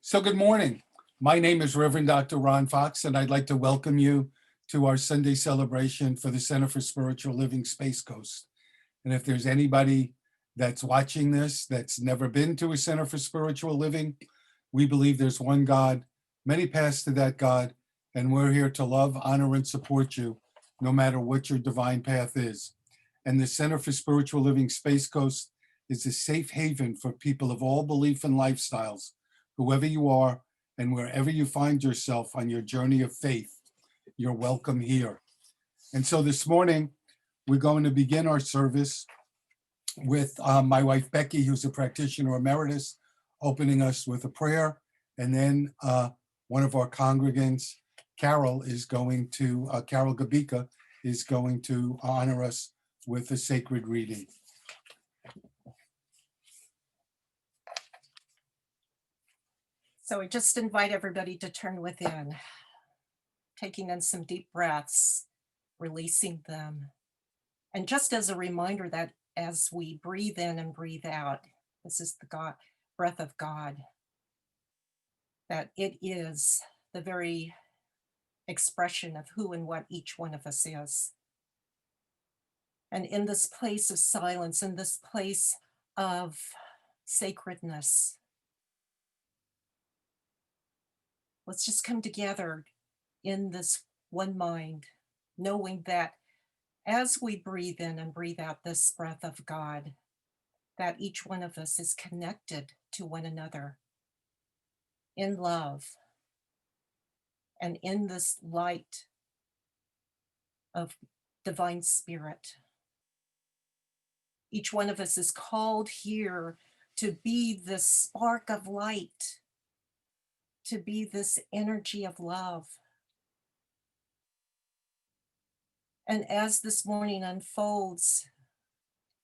So good morning. My name is Reverend Dr. Ron Fox, and I'd like to welcome you to our Sunday celebration for the Center for Spiritual Living Space Coast. And if there's anybody that's watching this that's never been to a Center for Spiritual Living, we believe there's one God, many paths to that God, and we're here to love, honor, and support you, no matter what your divine path is. And the Center for Spiritual Living Space Coast is a safe haven for people of all belief and lifestyles, whoever you are, and wherever you find yourself on your journey of faith, you're welcome here. And so this morning, we're going to begin our service with my wife, Becky, who's a practitioner emeritus, opening us with a prayer. And then one of our congregants, Carol Gabika, is going to honor us with a sacred reading. So I just invite everybody to turn within, taking in some deep breaths, releasing them. And just as a reminder that as we breathe in and breathe out, this is the breath of God, that it is the very expression of who and what each one of us is. And in this place of silence, in this place of sacredness, let's just come together in this one mind, knowing that as we breathe in and breathe out this breath of God, that each one of us is connected to one another in love and in this light of divine spirit. Each one of us is called here to be this spark of light, to be this energy of love. And as this morning unfolds,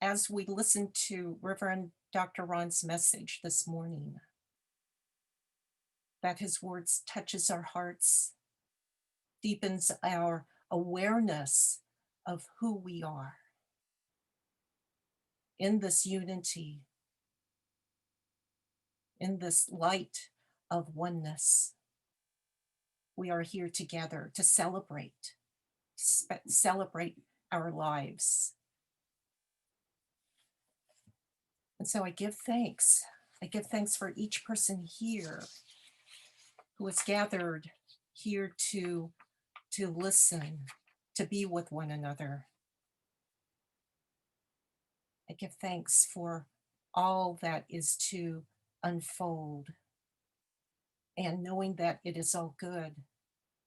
as we listen to Reverend Dr. Ron's message this morning, that his words touches our hearts, deepens our awareness of who we are in this unity, in this light of oneness. We are here together to celebrate our lives. And so I give thanks. I give thanks for each person here who is gathered here to listen, to be with one another. I give thanks for all that is to unfold. And knowing that it is all good,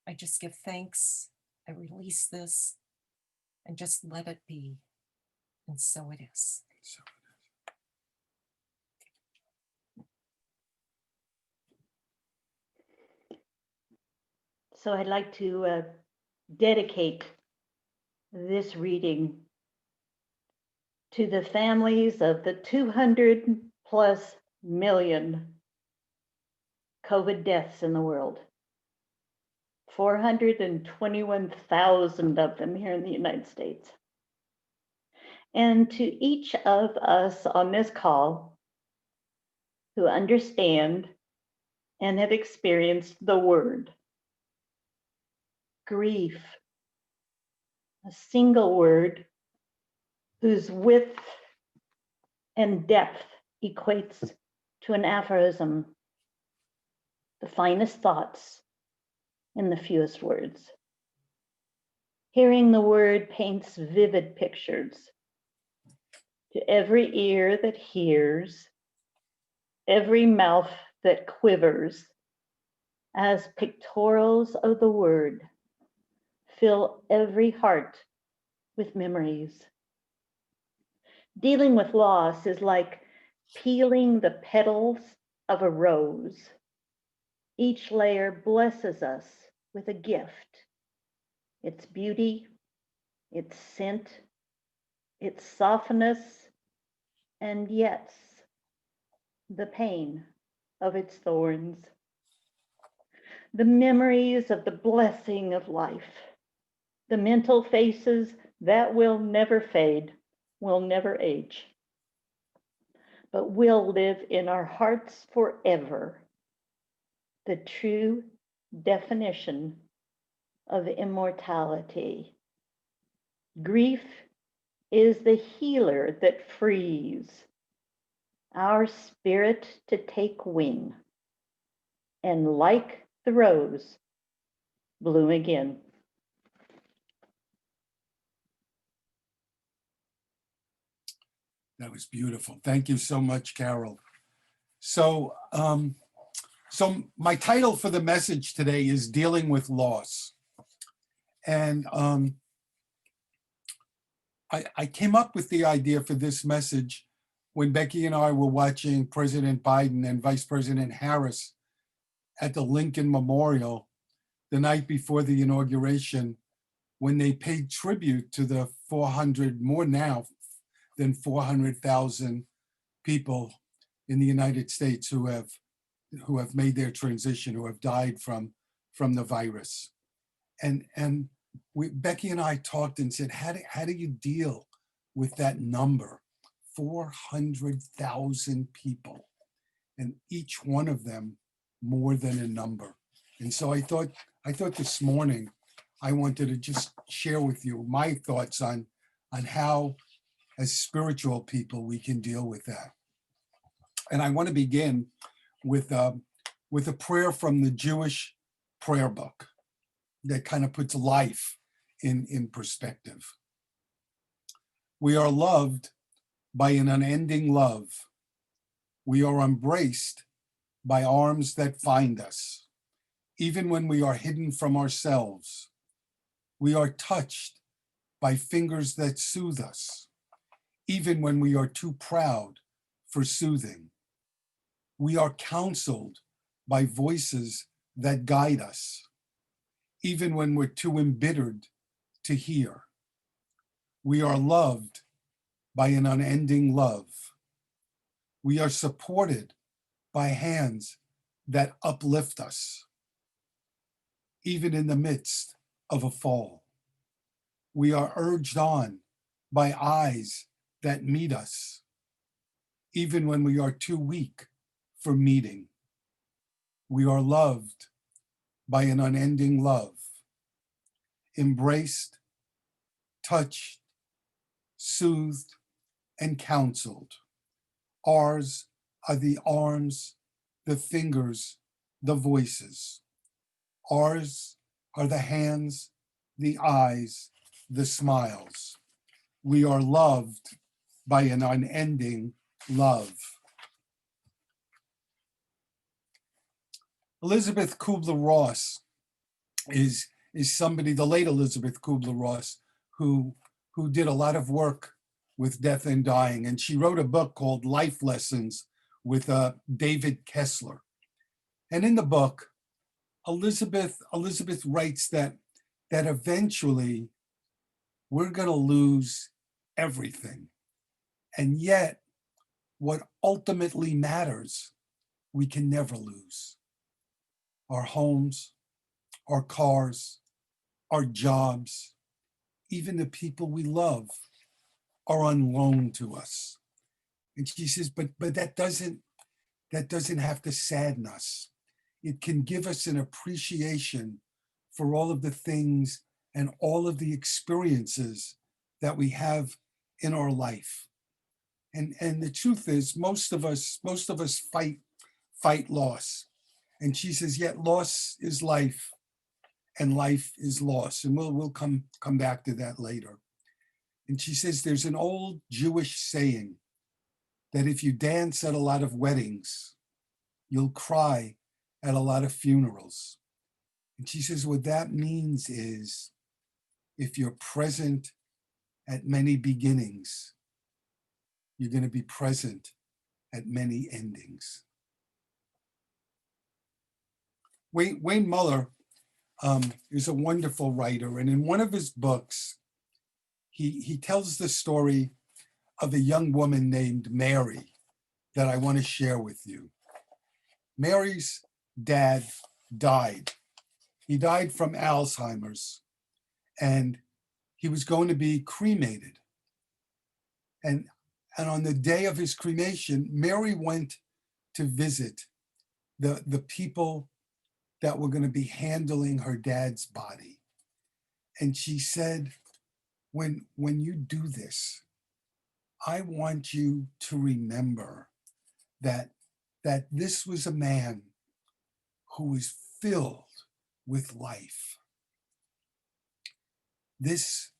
I just give thanks. I release this and just let it be. And so it is. So I'd like to dedicate this reading to the families of the 200 plus million COVID deaths in the world. 421,000 of them here in the United States. And to each of us on this call who understand and have experienced the word, grief, a single word whose width and depth equates to an aphorism, the finest thoughts in the fewest words. Hearing the word paints vivid pictures to every ear that hears, every mouth that quivers, as pictorials of the word fill every heart with memories. Dealing with loss is like peeling the petals of a rose. Each layer blesses us with a gift, its beauty, its scent, its softness, and yet the pain of its thorns. The memories of the blessing of life, the mental faces that will never fade, will never age, but will live in our hearts forever. the true definition of immortality. Grief is the healer that frees our spirit to take wing and, like the rose, bloom again. That was beautiful. Thank you so much, Carol. So, so my title for the message today is Dealing with Loss. And I came up with the idea for this message when Becky and I were watching President Biden and Vice President Harris at the Lincoln Memorial the night before the inauguration, when they paid tribute to the 400, more now than 400,000 people in the United States who have made their transition, who have died from the virus. And Becky and I talked and said, how do you deal with that number? 400,000 people, and each one of them more than a number. And so I thought this morning I wanted to just share with you my thoughts on how, as spiritual people, we can deal with that. And I want to begin with a prayer from the Jewish prayer book that kind of puts life in perspective. We are loved by an unending love. We are embraced by arms that find us, even when we are hidden from ourselves. We are touched by fingers that soothe us, even when we are too proud for soothing. We are counseled by voices that guide us, even when we're too embittered to hear. We are loved by an unending love. We are supported by hands that uplift us, even in the midst of a fall. We are urged on by eyes that meet us, even when we are too weak for meeting. We are loved by an unending love, embraced, touched, soothed, and counseled. Ours are the arms, the fingers, the voices. Ours are the hands, the eyes, the smiles. We are loved by an unending love. Elizabeth Kubler-Ross is somebody, the late Elizabeth Kubler-Ross, who did a lot of work with death and dying. And she wrote a book called Life Lessons with David Kessler. And in the book, Elizabeth writes that eventually we're going to lose everything. And yet, what ultimately matters, we can never lose. Our homes, our cars, our jobs, even the people we love are on loan to us. And she says, but that doesn't have to sadden us. It can give us an appreciation for all of the things and all of the experiences that we have in our life. And the truth is, most of us fight loss. And she says, yet loss is life and life is loss. And we'll come back to that later. And she says, there's an old Jewish saying that if you dance at a lot of weddings, you'll cry at a lot of funerals. And she says, what that means is, if you're present at many beginnings, you're going to be present at many endings. Wayne Muller is a wonderful writer. And in one of his books, he tells the story of a young woman named Mary that I want to share with you. Mary's dad died. He died from Alzheimer's, and he was going to be cremated. And on the day of his cremation, Mary went to visit the people that were going to be handling her dad's body. And she said, when you do this, I want you to remember that this was a man who was filled with life. This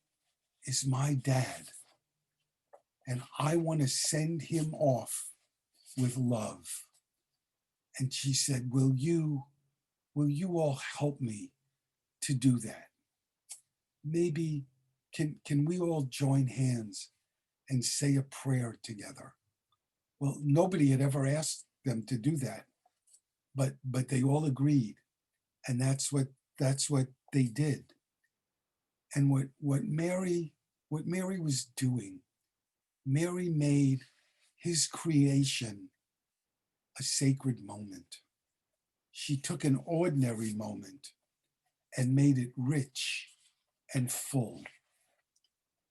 is my dad, and I want to send him off with love. And she said, will you all help me to do that? Maybe can we all join hands and say a prayer together? Well, nobody had ever asked them to do that, but they all agreed, and that's what they did. And what Mary was doing, Mary made his creation a sacred moment. She took an ordinary moment and made it rich and full.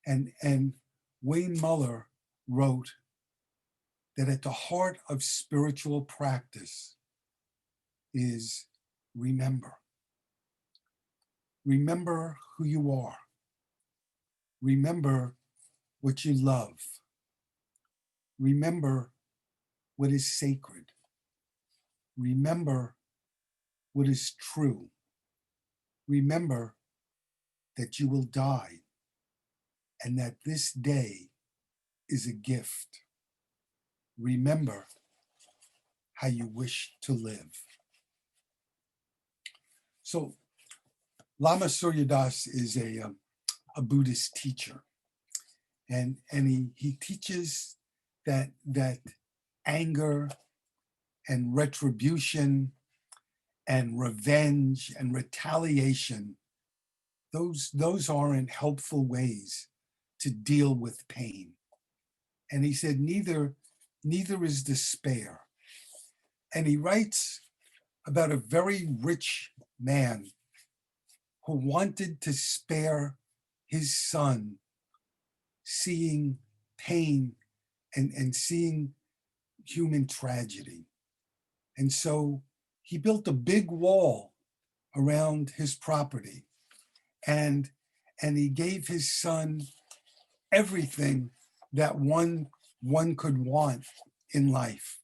And Wayne Muller wrote that at the heart of spiritual practice is remember. Remember who you are. Remember what you love. Remember what is sacred. Remember what is true. Remember that you will die and that this day is a gift. Remember how you wish to live. So Lama Surya Das is a Buddhist teacher, and he teaches that anger and retribution and revenge and retaliation, those aren't helpful ways to deal with pain. And he said neither is despair. And he writes about a very rich man who wanted to spare his son seeing pain and seeing human tragedy. And so he built a big wall around his property, and he gave his son everything that one could want in life.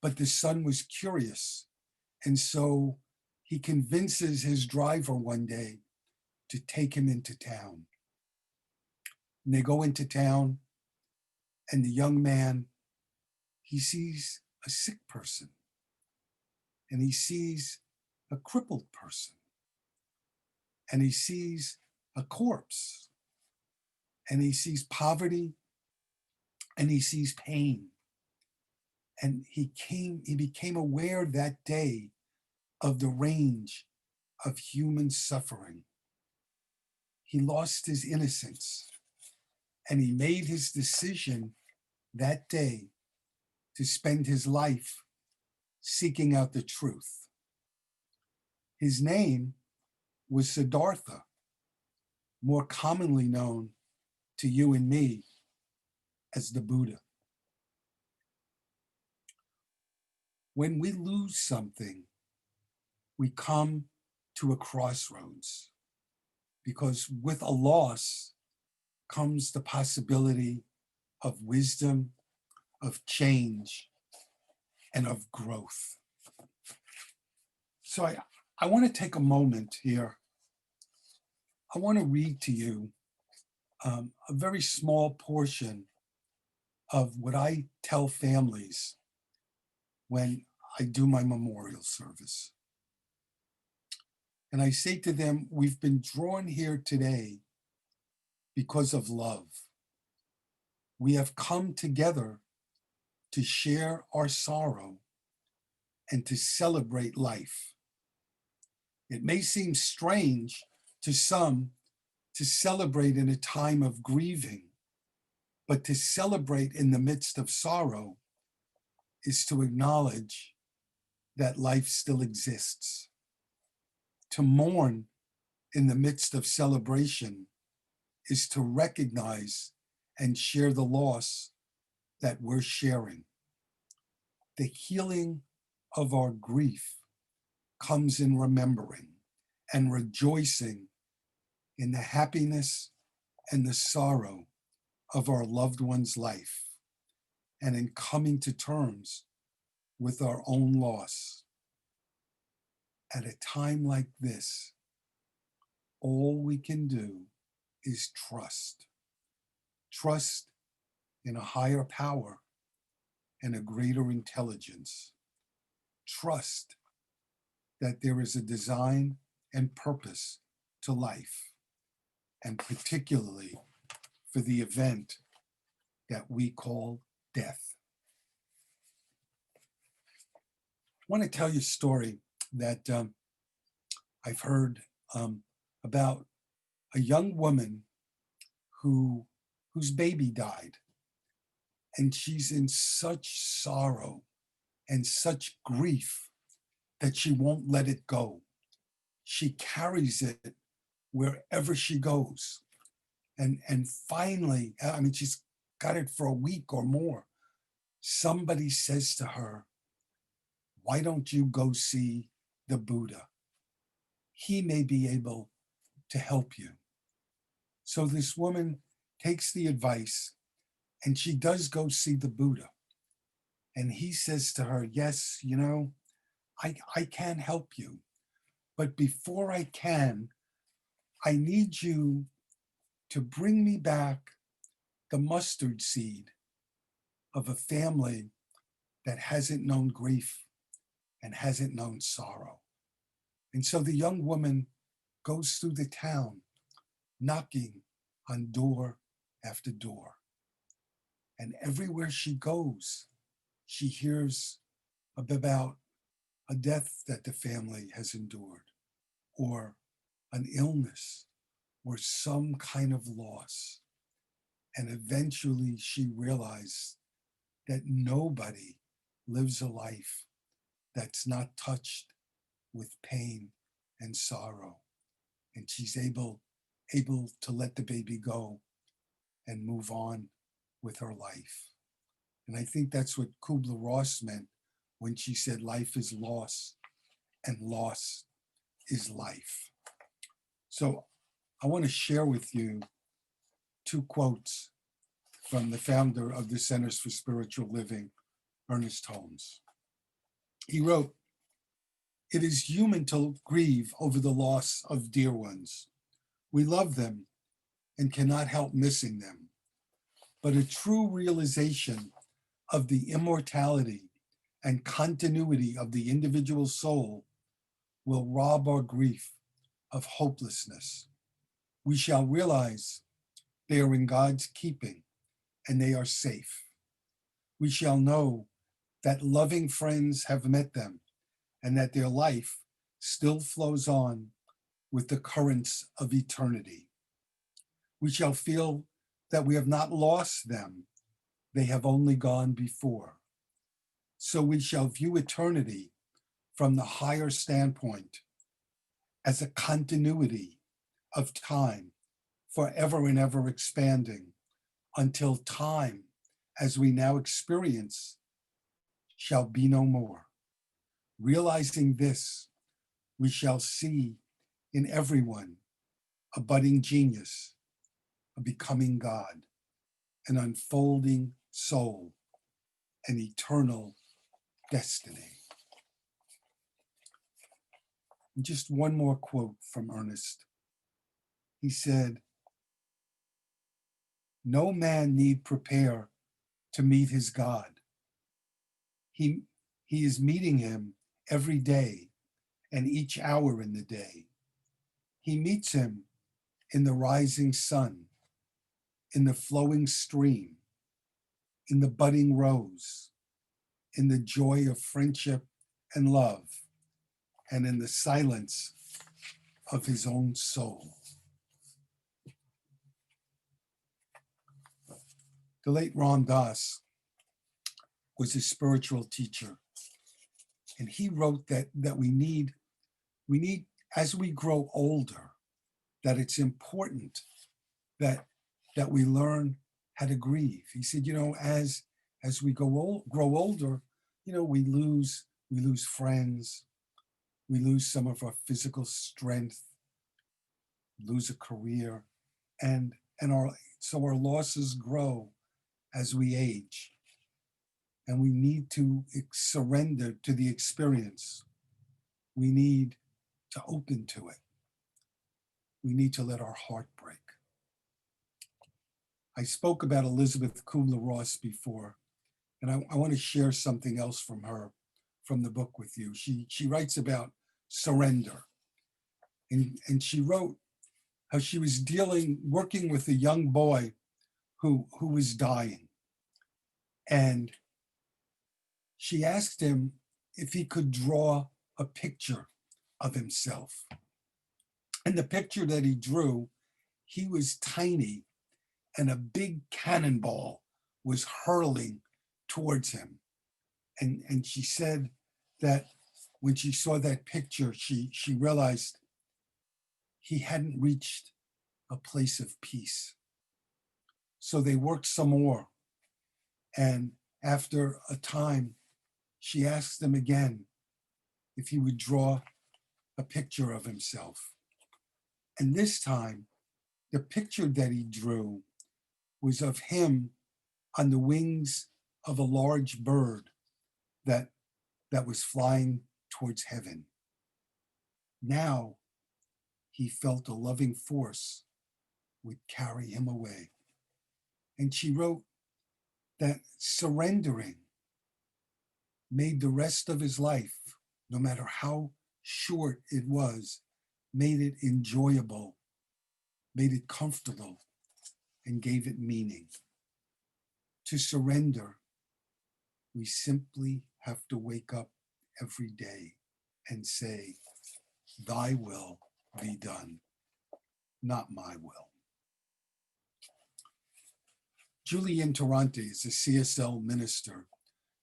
But the son was curious, and so he convinces his driver one day to take him into town. And they go into town, and the young man, he sees a sick person, and he sees a crippled person, and he sees a corpse, and he sees poverty, and he sees pain. And he became aware that day of the range of human suffering. He lost his innocence, and he made his decision that day to spend his life seeking out the truth. His name was Siddhartha, more commonly known to you and me as the Buddha. When we lose something, we come to a crossroads, because with a loss comes the possibility of wisdom, of change, and of growth. So I want to take a moment here. I want to read to you a very small portion of what I tell families when I do my memorial service. And I say to them, we've been drawn here today because of love. We have come together to share our sorrow and to celebrate life. It may seem strange to some to celebrate in a time of grieving, but to celebrate in the midst of sorrow is to acknowledge that life still exists. To mourn in the midst of celebration is to recognize and share the loss that we're sharing. The healing of our grief comes in remembering and rejoicing in the happiness and the sorrow of our loved one's life, and in coming to terms with our own loss. At a time like this, all we can do is trust. Trust in a higher power and a greater intelligence. Trust that there is a design and purpose to life, and particularly for the event that we call death. I want to tell you a story that I've heard about a young woman whose baby died, and she's in such sorrow and such grief that she won't let it go. She carries it wherever she goes. And finally, I mean, she's got it for a week or more. Somebody says to her, "Why don't you go see the Buddha? He may be able to help you." So this woman takes the advice and she does go see the Buddha. And he says to her, "Yes, you know, I can help you. But before I can, I need you to bring me back the mustard seed of a family that hasn't known grief and hasn't known sorrow." And so the young woman goes through the town, knocking on door after door. And everywhere she goes, she hears about a death that the family has endured, or an illness, or some kind of loss. And eventually she realized that nobody lives a life that's not touched with pain and sorrow. And she's able to let the baby go and move on with her life. And I think that's what Kubler-Ross meant when she said life is loss and loss is life. So I want to share with you two quotes from the founder of the Centers for Spiritual Living, Ernest Holmes. He wrote, "It is human to grieve over the loss of dear ones. We love them and cannot help missing them. But a true realization of the immortality and continuity of the individual soul will rob our grief of hopelessness. We shall realize they are in God's keeping and they are safe. We shall know that loving friends have met them and that their life still flows on with the currents of eternity. We shall feel that we have not lost them, they have only gone before. So we shall view eternity from the higher standpoint as a continuity of time, forever and ever expanding, until time, as we now experience, shall be no more. Realizing this, we shall see in everyone a budding genius, a becoming God, an unfolding soul, an eternal destiny." And just one more quote from Ernest. He said, "No man need prepare to meet his God. He is meeting him every day and each hour in the day. He meets him in the rising sun, in the flowing stream, in the budding rose, in the joy of friendship and love, and in the silence of his own soul." The late Ram Dass was a spiritual teacher, and he wrote that we need, as we grow older, that it's important that we learn how to grieve. He said, you know, as we grow older, you know, we lose friends, We lose some of our physical strength, lose a career, and so our losses grow as we age. And we need to surrender to the experience. We need to open to it. We need to let our heart break. I spoke about Elizabeth Kubler-Ross before, and I want to share something else from her, from the book with you. She writes about surrender. And she wrote how she was working with a young boy who was dying. And she asked him if he could draw a picture of himself. And the picture that he drew, he was tiny and a big cannonball was hurling towards him. And she said that when she saw that picture, she realized he hadn't reached a place of peace. So they worked some more. And after a time, she asked him again if he would draw a picture of himself. And this time, the picture that he drew was of him on the wings of a large bird that was flying towards heaven. Now he felt a loving force would carry him away. And she wrote that surrendering made the rest of his life, no matter how short it was, made it enjoyable, made it comfortable, and gave it meaning. To surrender, we simply have to wake up every day and say, thy will be done, not my will. Julian Tarante is a CSL minister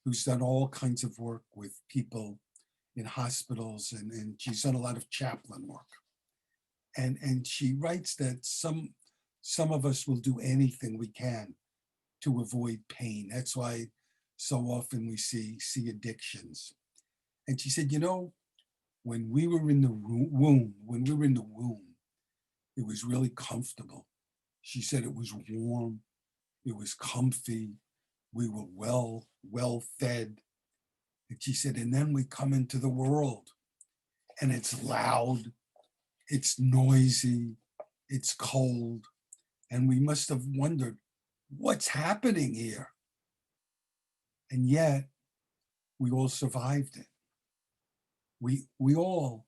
who's done all kinds of work with people in hospitals, and she's done a lot of chaplain work. And she writes that some of us will do anything we can to avoid pain. That's why so often we see addictions. And she said, when we were in the womb, it was really comfortable. She said it was warm, it was comfy, we were well fed. And she said, and then we come into the world and it's loud, it's noisy, it's cold. And we must have wondered, what's happening here? And yet we all survived it. We all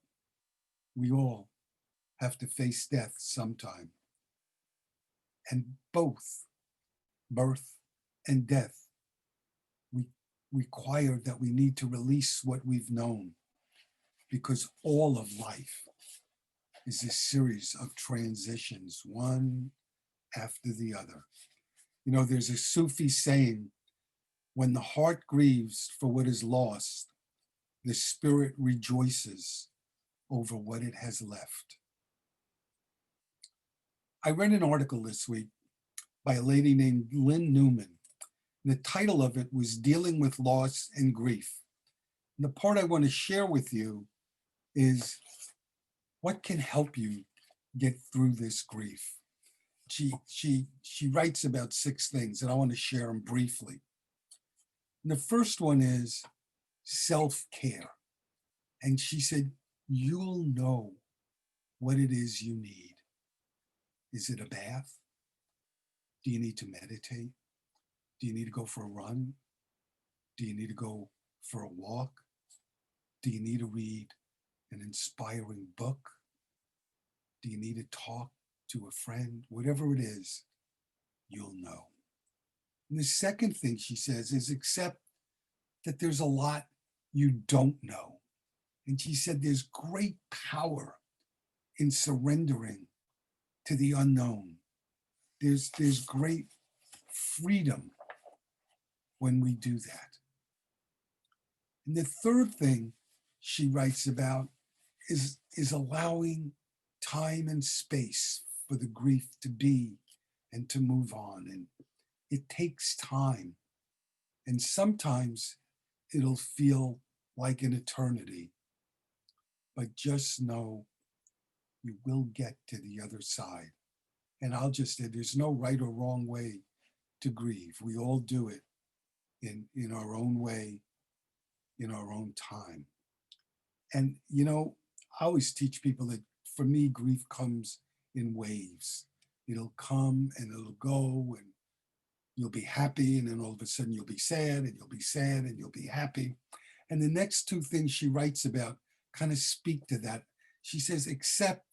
have to face death sometime. And both birth and death require that we need to release what we've known, because all of life is a series of transitions, one after the other. There's a Sufi saying, when the heart grieves for what is lost, the spirit rejoices over what it has left. I read an article this week by a lady named Lynn Newman. The title of it was Dealing with Loss and Grief. And the part I want to share with you is what can help you get through this grief. She writes about 6 things, and I want to share them briefly. And the first one is self-care. And she said, you'll know what it is you need. Is it a bath? Do you need to meditate? Do you need to go for a run? Do you need to go for a walk? Do you need to read an inspiring book? Do you need to talk to a friend? Whatever it is, you'll know. And the second thing she says is accept that there's a lot you don't know. And she said there's great power in surrendering to the unknown. There's great freedom when we do that. And the third thing she writes about is allowing time and space for the grief to be and to move on. And it takes time. And sometimes it'll feel like an eternity. but just know you will get to the other side. And I'll just say there's no right or wrong way to grieve. We all do it in our own way, in our own time. And, I always teach people that for me, grief comes in waves. It'll come and it'll go, and you'll be happy. And then all of a sudden you'll be sad, and you'll be sad, and you'll be happy. And the next two things she writes about kind of speak to that. She says, accept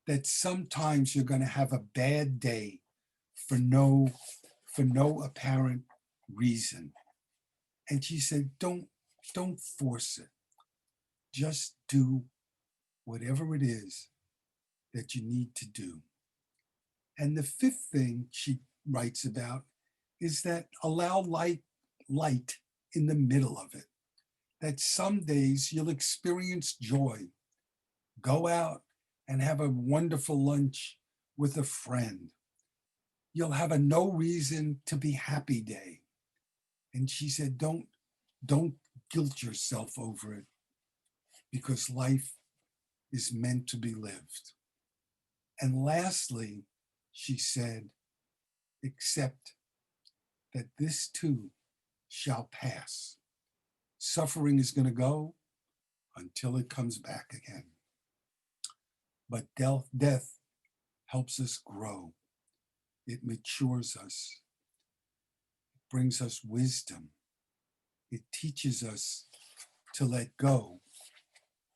that sometimes you're going to have a bad day for no apparent reason. And she said, don't force it. Just do whatever it is that you need to do. And the fifth thing she writes about is that allow light in the middle of it. That some days you'll experience joy. Go out and have a wonderful lunch with a friend. You'll have a no reason to be happy day. And she said, don't guilt yourself over it, because life is meant to be lived. And lastly, she said, accept that this too shall pass. Suffering is going to go until it comes back again. But death helps us grow. It matures us. It brings us wisdom. It teaches us to let go.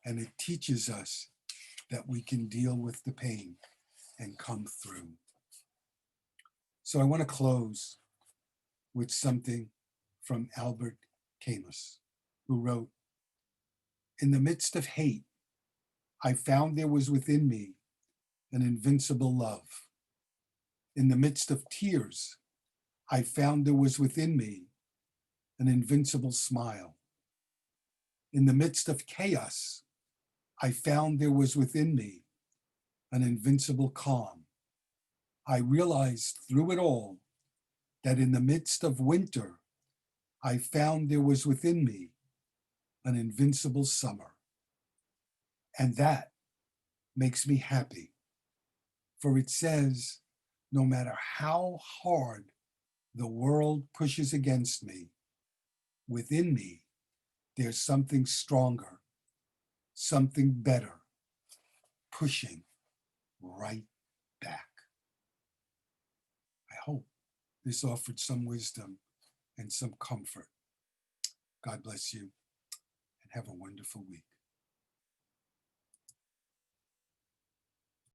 And it teaches us that we can deal with the pain and come through. So I want to close with something from Albert Camus, who wrote, "In the midst of hate, I found there was within me an invincible love. In the midst of tears, I found there was within me an invincible smile. In the midst of chaos, I found there was within me an invincible calm. I realized through it all that in the midst of winter, I found there was within me an invincible summer. And that makes me happy, for it says, no matter how hard the world pushes against me, within me, there's something stronger, something better, pushing right back." I hope this offered some wisdom and some comfort. God bless you, and have a wonderful week.